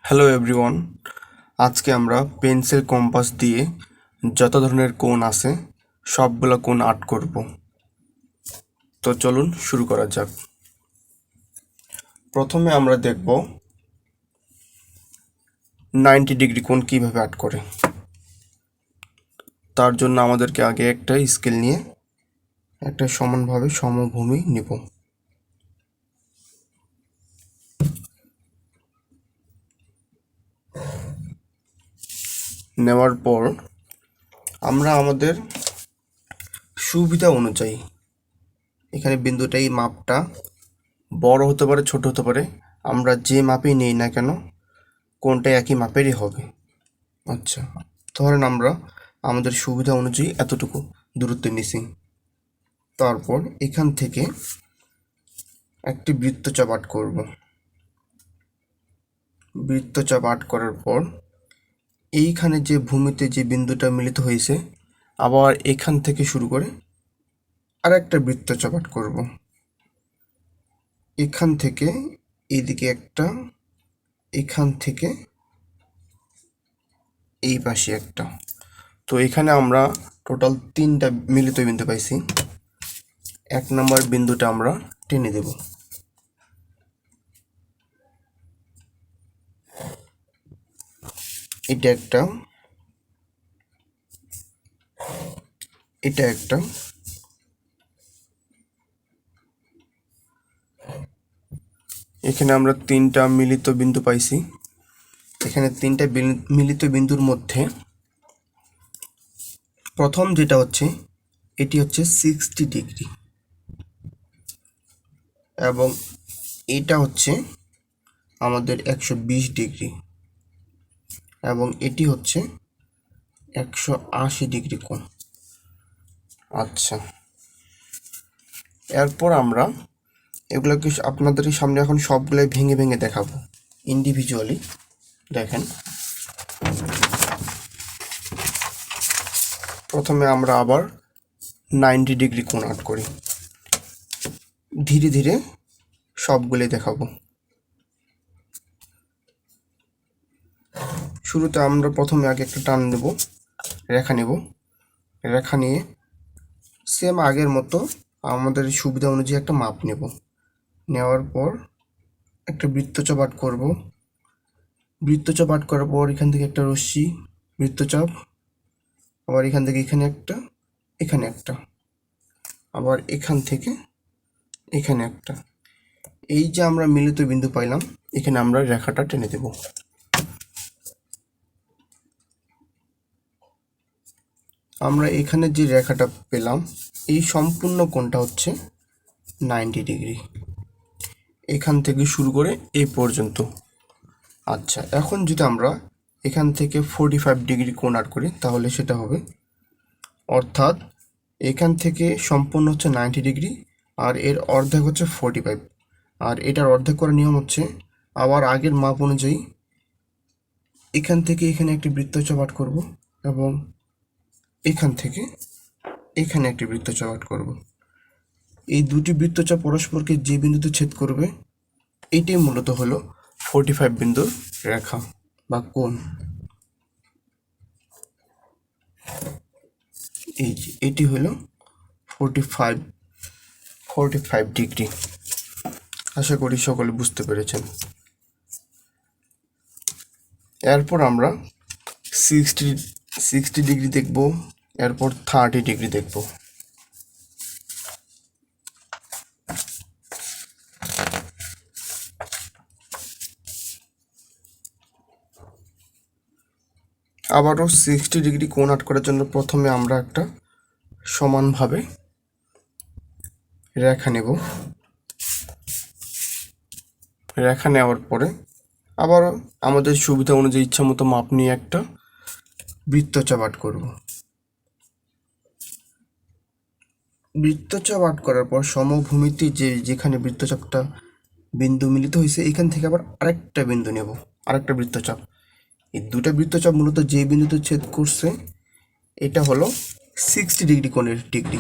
Hello everyone, আজকে আমরা pencil compass দিয়ে যত ধরনের কোণ আছে সবগুলো কোণ আর্ট করব। তো চলুন শুরু করা যাক। প্রথমে আমরা দেখব 90 ডিগ্রি কোণ কিভাবে আর্ট করে। তার জন্য আমাদেরকে আগে একটা স্কেল নিয়ে একটা সমানভাবে সমভূমি নিব। নেওয়ার পর আমরা আমাদের সুবিধা অনুযায়ী এখানে বিন্দুটা এই মাপটা বড় হতে পারে, ছোট হতে পারে, আমরা যে মাপেই নেই না কেন কোণটা একই মাপেরই হবে। আচ্ছা, ধরেন আমরা আমাদের সুবিধা অনুযায়ী এতটুকু দূরত্ব নিছি। তারপর এখান থেকে একটি বৃত্তচাপ আর্ট করব। বৃত্তচাপ আর্ট করার পর এইখানে যে ভূমিতে যে বিন্দুটা মিলিত হয়েছে আবার এখান থেকে শুরু করে আর একটা বৃত্তচাপ আর্ট করব। এখান থেকে এইদিকে একটা, এখান থেকে এই পাশে একটা। তো এখানে আমরা টোটাল 3টা মিলিত বিন্দু পাইছি। 1 নম্বর বিন্দুটা আমরা টেনে দেব। এটা একটা, এটা একটা, এখানে আমরা 3টা মিলিত বিন্দু পাইছি। এখানে 3টা মিলিত বিন্দুর মধ্যে প্রথম যেটা হচ্ছে এটি হচ্ছে 60 ডিগ্রি এবং এটা হচ্ছে আমাদের 120 ডিগ্রি এবং এটি হচ্ছে 180 ডিগ্রি কোণ। আচ্ছা, এরপর আমরা এগুলোকে আপনাদের সামনে এখন সবগুলোই ভেঙে ভেঙে দেখাবো ইন্ডিভিজুয়ালি। দেখেন, প্রথমে আমরা আবার 90 ডিগ্রি কোণ আর্ট করি। ধীরে ধীরে সবগুলোই দেখাবো। শুরুতে আমরা প্রথমে আগে একটা টান দেব, রেখা নেব। রেখা নিয়ে সেম আগের মতো আমাদের সুবিধা অনুযায়ী একটা মাপ নেব। নেওয়ার পর একটা বৃত্তচাপ আর্ট করব। বৃত্তচাপ আর্ট করার পর এখান থেকে একটা রশ্মি, বৃত্তচাপ, আবার এখান থেকে এখানে একটা, এখানে একটা, আবার এখান থেকে এখানে একটা। এই যে আমরা মিলিত বিন্দু পাইলাম, এখানে আমরা রেখাটা টেনে দেব। আমরা এখানে যে রেখাটা পেলাম এই সম্পূর্ণ কোণটা হচ্ছে 90 ডিগ্রি, এখান থেকে শুরু করে এই পর্যন্ত। আচ্ছা, এখন যদি আমরা এখান থেকে 45 ডিগ্রি কোণ আর্ট করি তাহলে সেটা হবে, অর্থাৎ এখান থেকে সম্পূর্ণ হচ্ছে 90 ডিগ্রি আর এর অর্ধেক হচ্ছে 45, আর এটার অর্ধেক করার নিয়ম হচ্ছে আবার আগের মাপ অনুযায়ী এখান থেকে এখানে একটি বৃত্তচাপ আর্ট করব এবং এখান থেকে এখানে একটি বৃত্তচাপ আর্ট করব। এই দুটি বৃত্তচাপ পরস্পরকে যে বিন্দুতে ছেদ করবে এটাই মূলত হলো 45 বিন্দুর রেখা বা কোণ। এই যে এটি হলো 45 ডিগ্রি। আশা করি সকলে বুঝতে পেরেছেন। এরপর আমরা 60 ডিগ্রি দেখব, এরপর 30 ডিগ্রি দেখব। আবারও 60 ডিগ্রি কোণ আর্ট করার জন্য প্রথমে আমরা একটা সমানভাবে রেখা নেব। রেখা নেওয়ার পরে আবারও আমাদের সুবিধা অনুযায়ী ইচ্ছা মতো মাপ নিয়ে একটা বৃত্তচাপ আর্ট করব। বৃত্তচাপ আর্ট করার পর সমভূমিতে যেখানে বৃত্তচাপটা বিন্দু মিলিত হয়েছে এখান থেকে আবার আরেকটা বিন্দু নেব, আরেকটা বৃত্তচাপ। এই দুটা বৃত্তচাপ মূলত যে বিন্দুতে ছেদ করছে এটা হলো 60 ডিগ্রি কোণের ডিগ্রি।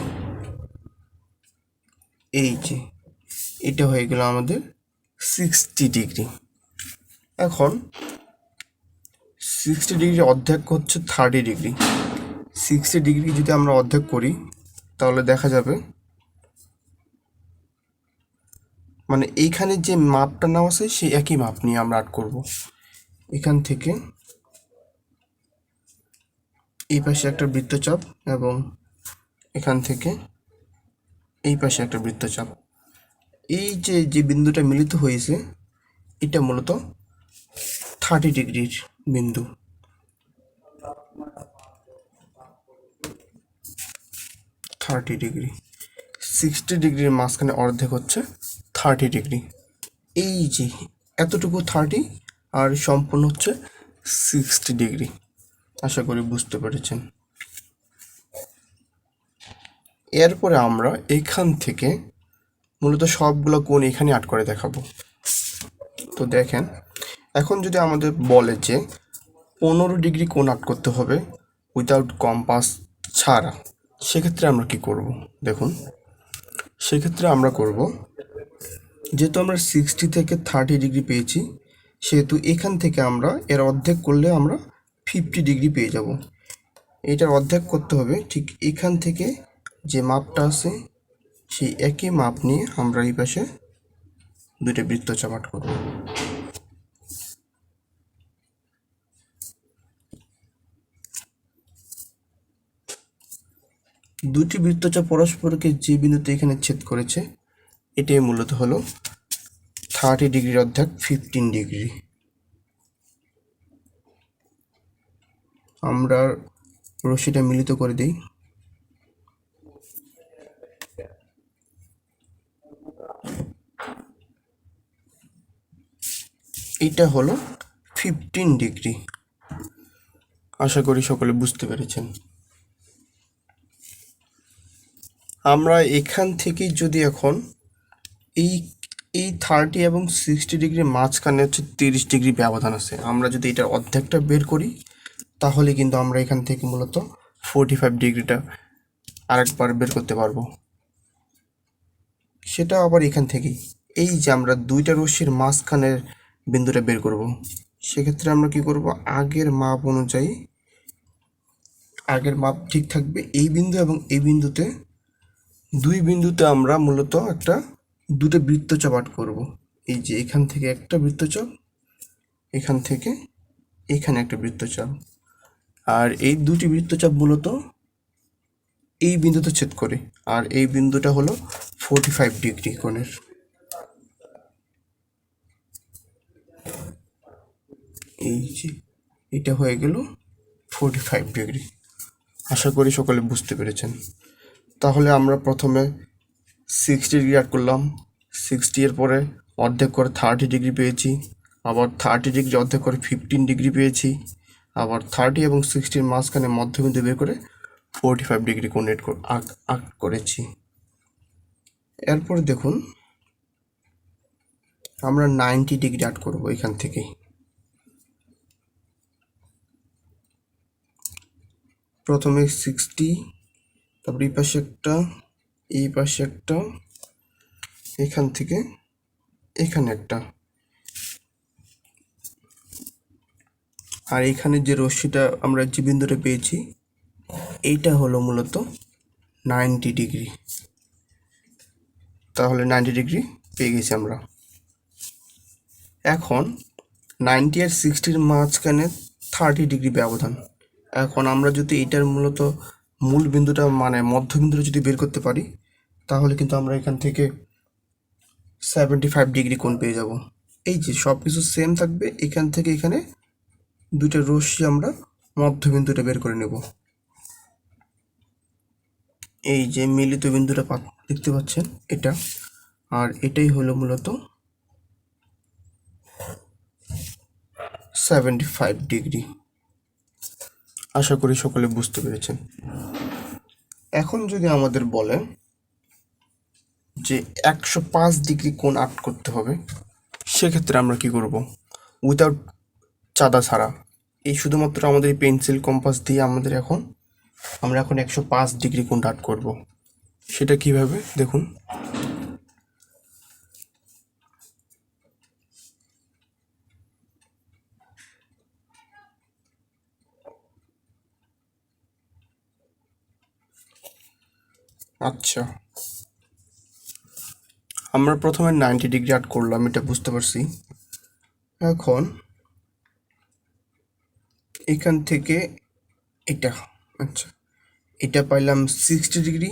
এই যে এটা হয়ে গেল আমাদের 60 ডিগ্রি। এখন 60 ডিগ্রি অর্ধেক হচ্ছে 30 ডিগ্রি। 60 ডিগ্রি যদি আমরা অর্ধেক করি তাহলে দেখা যাবে মানে এইখানে যে মাপটা নেওয়া আছে সেই একই মাপ নিয়ে আমরা আর্ট করব। এখান থেকে এই পাশে একটা বৃত্তচাপ এবং এখান থেকে এই পাশে একটা বৃত্তচাপ। এই যে যে বিন্দুটা মিলিত হয়েছে এটা মূলত 30 ডিগ্রির বিন্দু। থার্টি ডিগ্রি 60 ডিগ্রির মাঝখানে অর্ধেক হচ্ছে 30 ডিগ্রি। এই যে এতটুকু 30 আর সম্পূর্ণ হচ্ছে 60 ডিগ্রি। আশা করি বুঝতে পেরেছেন। এরপরে আমরা এখান থেকে মূলত সবগুলো কোণ এখানে আট করে দেখাবো। তো দেখেন, এখন যদি আমাদের বলে যে 15 ডিগ্রি কোণ আট করতে হবে উইথাউট কম্পাস ছাড়া, সেক্ষেত্রে আমরা কি করব? দেখুন, সেক্ষেত্রে আমরা করব, যেহেতু আমরা 60 থেকে 30 ডিগ্রি পেয়েছি, সেহেতু এখান থেকে আমরা এর অর্ধেক করলে আমরা 50 ডিগ্রি পেয়ে যাব। এটার অর্ধেক করতে হবে ঠিক এখান থেকে যে মাপটা আছে সেই একই মাপ নিয়ে আমরা এই পাশে দুটো বৃত্তচাপ আট করব। দুটি বৃত্তচাপ পরস্পরকে যে বিন্দুতে এখানে ছেদ করেছে এটাই মূলত হলো 30 ডিগ্রির অর্ধেক 15 ডিগ্রি। আমরা রশিটা মিলিত করে দিই। এটা হলো 15 ডিগ্রি। আশা করি সকলে বুঝতে পেরেছেন। আমরা এখান থেকে যদি এখন এই এই 30 এবং 60 ডিগ্রির মাঝখানে হচ্ছে 30 ডিগ্রি ব্যবধান আছে, আমরা যদি এটার অর্ধেকটা বের করি তাহলে কিন্তু আমরা এখান থেকে মূলত 45 ডিগ্রিটা আরেকবার বের করতে পারবো। সেটা আবার এখান থেকেই এই যে আমরা দুইটা রশ্মির মাঝখানের বিন্দুটা বের করব, সেক্ষেত্রে আমরা কি করব, আগের মাপ অনুযায়ী আগের মাপ ঠিক থাকবে এই বিন্দু এবং এই বিন্দুতে, দুই বিন্দুতে আমরা মূলত একটা দুটো বৃত্তচাপ আট করব। এই যে এখান থেকে একটা বৃত্তচাপ, এখান থেকে এখানে একটা বৃত্তচাপ, আর এই দুটি বৃত্তচাপ মূলত এই বিন্দুতে ছেদ করে, আর এই বিন্দুটা হলো 45 ডিগ্রি কোণের। এই যে এটা হয়ে গেল 45 ডিগ্রি। আশা করি সকলে বুঝতে পেরেছেন। তাহলে আমরা প্রথমে 60 ডিগ্রি আট করলাম, 60 এর পরে অর্ধেক করে 30 ডিগ্রি পেয়েছি, আবার 30 ডিগ্রি অর্ধেক করে 15 ডিগ্রি পেয়েছি, আবার 30 এবং 60-র মাঝখানে মধ্যবিন্দু বের করে 45 ডিগ্রি কোণ আট করেছি। এরপর দেখুন, আমরা 90 ডিগ্রি আট করব এখান থেকে। প্রথমে 60, তারপর এই পাশে একটা, এই পাশে একটা, এখান থেকে এখানে একটা, আর এখানে যে রশ্মিটা আমরা যে বিন্দুটা পেয়েছি এইটা হলো মূলত 90 ডিগ্রি। তাহলে 90 ডিগ্রি পেয়ে গেছি আমরা। এখন 90 আর 60-র মাঝখানে 30 ডিগ্রি ব্যবধান। এখন আমরা যদি এটার মূলত মূল বিন্দুটা মানে মধ্যবিন্দুটা যদি বের করতে পারি তাহলে কিন্তু আমরা এখান থেকে 75 ডিগ্রি কোণ পেয়ে যাব। এই যে সব কিছু সেম থাকবে, এখান থেকে এখানে দুইটা রশ্মি আমরা মধ্যবিন্দুটা বের করে নেব। এই যে মিলিত বিন্দুটা দেখতে পাচ্ছেন এটা, আর এটাই হলো মূলত 75 ডিগ্রি। আশা করি সকলে বুঝতে পেরেছেন। এখন যদি আমাদের বলে যে 105 ডিগ্রি কোণ আট করতে হবে, সেক্ষেত্রে আমরা কি করব, উইথাউট চাঁদা ছাড়া, এই শুধুমাত্র আমাদের এই পেন্সিল কম্পাস দিয়ে আমরা এখন 105 ডিগ্রি কোণ আট করব। সেটা কিভাবে দেখুন, আচ্ছা, আমরা প্রথমে 90 ডিগ্রি আট করলাম, এটা বুঝতে পারছি। এখন এখান থেকে এটা, আচ্ছা, এটা পাইলাম 60 ডিগ্রি,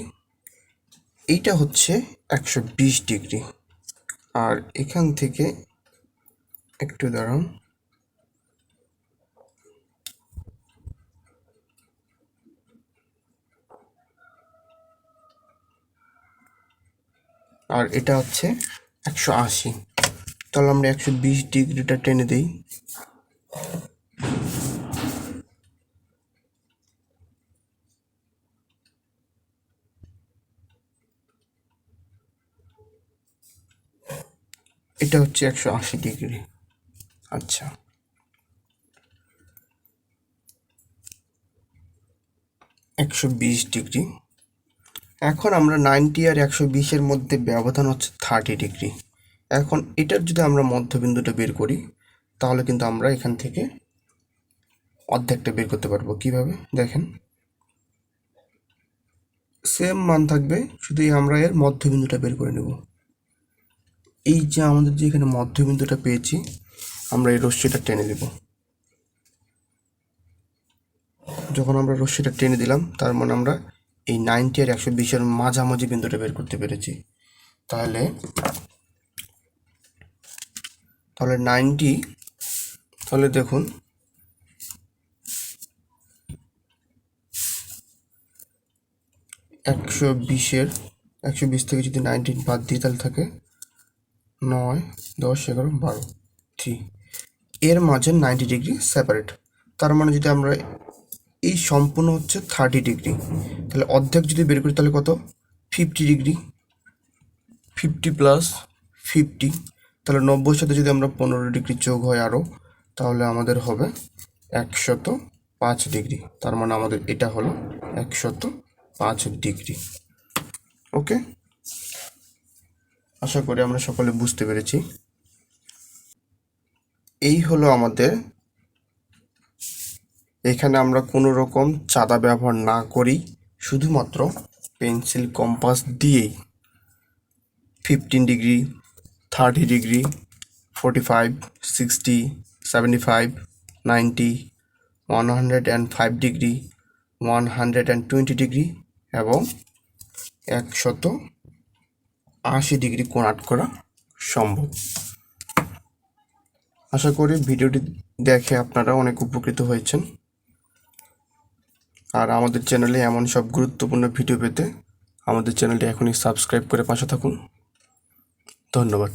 এইটা হচ্ছে 120 ডিগ্রি। আর এখান থেকে একটু দাঁড়ান, আর এটা হচ্ছে 180। তাহলে আমরা 120 ডিগ্রিটা টেনে দিই। এটা হচ্ছে 180 ডিগ্রি। আচ্ছা, 120 ডিগ্রি। এখন আমরা 90 আর 120-এর মধ্যে ব্যবধান হচ্ছে 30 ডিগ্রি। এখন এটার যদি আমরা মধ্যবিন্দুটা বের করি, তাহলে কিন্তু আমরা এখান থেকে অর্ধেকটা বের করতে পারবো। কিভাবে দেখেন, সেম মান থাকবে, শুধু আমরা এর মধ্যবিন্দুটা বের করে নেব। এই যে আমাদের যে এখানে মধ্যবিন্দুটা পেয়েছি, আমরা এই রশ্মিটা টেনে দেব। যখন আমরা রশ্মিটা টেনে দিলাম, তার মানে আমরা এই 90 আর 120-এর মাঝামাঝি বিন্দুটা বের করতে পেরেছি। তাহলে 90, তাহলে দেখুন 120 থেকে যদি 19 বাদ দিই, তাহলে থাকে 9, 10, 11, 12, 3। এর মাঝে 90 ডিগ্রি সেপারেট। তার মানে যদি আমরা এই সম্পূর্ণ হচ্ছে 30 ডিগ্রি, তাহলে অর্ধেক যদি বের করি তাহলে কত, 50 ডিগ্রি। 50 প্লাস 50, তাহলে 90-এর সাথে যদি আমরা 15 ডিগ্রি যোগ হয় আরও, তাহলে আমাদের হবে 105 ডিগ্রি। তার মানে আমাদের এটা হলো 105 ডিগ্রি। ওকে, আশা করি আমরা সকলে বুঝতে পেরেছি। এই হলো আমাদের, এখানে আমরা কোনো রকম চাঁদা ব্যবহার না করি, শুধুমাত্র পেন্সিল কম্পাস দিয়েই 15 ডিগ্রি, 30 ডিগ্রি, 45, 60, 75, 90, 105 ডিগ্রি, 120 ডিগ্রি এবং 180 ডিগ্রি কোণ আট করা সম্ভব। আশা করি ভিডিওটি দেখে আপনারা অনেক উপকৃত হয়েছেন। আর আমাদের চ্যানেলে এমন সব গুরুত্বপূর্ণ ভিডিও পেতে আমাদের চ্যানেলটি এখনই সাবস্ক্রাইব করে পাশে থাকুন। ধন্যবাদ।